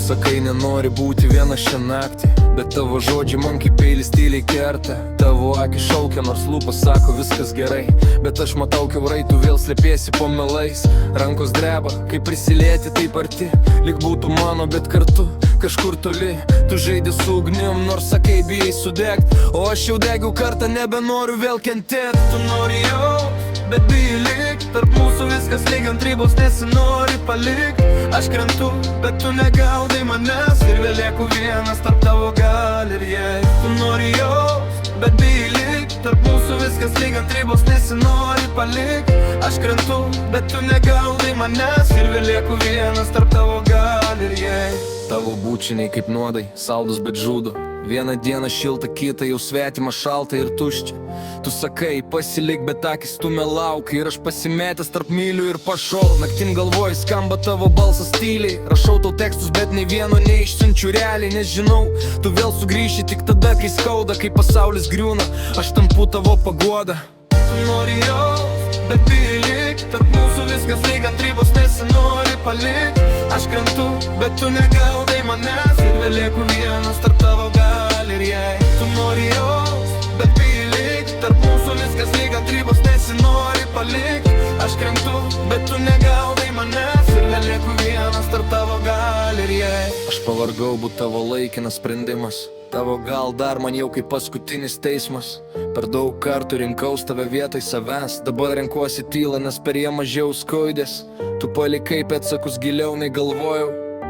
sakai nenori būti viena šią naktį, bet tavo žodžiai man kaip peilis tyliai kerta. Tavo akis šaukia, nors lūpas sako viskas gerai, bet aš matau kiaurai, tu vėl slėpiesi po melais. Rankos dreba, kai prisilieti taip arti, lyg būtų mano, bet kartu kažkur toli. Tu žaidi su ugnim, nors sakai bijai sudegt, o aš jau degiu kartą, nebenoriu vėl kentėt. Tu nori jaust, bet bijai likt, tarp mūsų viskas lyg ant ribos, nesinori palikt. Aš krentu, bet tu negaudai manęs, ir vėl lieku vienas tarp tavo galerijai. Tu nori jaust, bet bijai likt, tarp mūsų viskas lyg ant ribos, nesinori palikt. Aš krentu, bet tu negaudai manęs, ir vėl lieku vienas tarp tavo galerijai. Tavo bučiniai kaip nuodai, saldus bet žudo. Vieną dieną šilta, kitą jau svetima, šalta ir tuščia. Tu sakai, pasilik, bet akis stumia laukia, ir aš pasimetęs tarp mylių ir pašol. Naktim galvoju, skamba tavo balsas tyliai, rašau tau tekstus, bet nei vieno neišsiunčiu realiai, nes žinau, tu vėl sugrįši tik tada, kai skauda, kai pasaulis griūna, aš tampu tavo paguoda. Tu nori jaust, bet bijai likt, tarp mūsų viskas lyg ant ribos, nesinori palikt. Aš krentu, bet tu negaudai manęs, ir vėl lieku vienas tarp tavo galerijai. Tu nori jaust, bet bijai likt, tarp mūsų viskas lyg ant ribos, nesinori palikt. Aš krentu, bet tu negaudai manęs, ir vėl lieku vienas tarp tavo galerijai. Aš pavargau būt tavo laikinas sprendimas, tavo gal dar man jau kaip paskutinis teismas. Per daug kartų rinkaus tave vietoj savęs, dabar renkuosi tylą, nes per ją mažiau skaudės. Tu palikai pėdsakus giliau nei galvojau,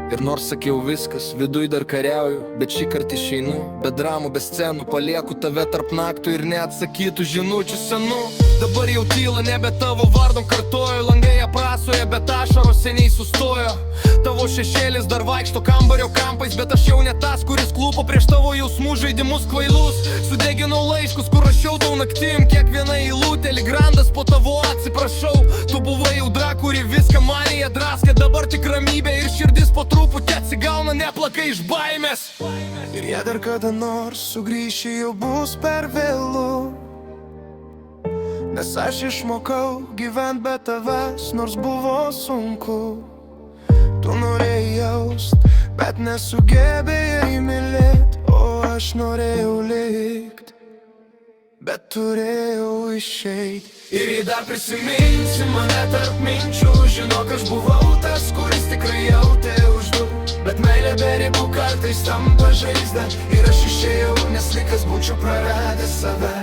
ir nors sakiau viskas, viduj dar kariauju, bet šį kartą išeinu, be dramų, be scenų, palieku tave tarp naktų ir neatsakytų žinučių senų. Dabar jau tyla, nebe tavo vardom kartoju, langai aprasoja, bet ašaros seniai sustojo. Tavo šešėlis dar vaikšto kambario kampais, bet aš jau ne tas, kuris klūpo prieš tavo jausmų žaidimus kvailus. Sudeginau laiškus, kur rašiau tau naktim, kiekviena eilutė lyg randas po tavo atsiprašau. Tu buvai audra, kuri viską manėje draskė, dabar tik ramybė ir širdis po truputį atsigauna, neplakai iš baimės. Ir jei dar kada nors sugrįši, jau bus per vėlu, nes aš išmokau gyvent be tavęs, nors buvo sunku. Tu norėjai jaust, bet nesugebėjai mylėt, o aš norėjau likt, bet turėjau išeit. Ir jei dar prisiminsi mane tarp minčių, žinok, aš buvau tas, kuris tikrai jautė už du. Bet meilė be ribų kartais tampa žaizda, ir aš išėjau, nes lyg kas būčiau praradęs save.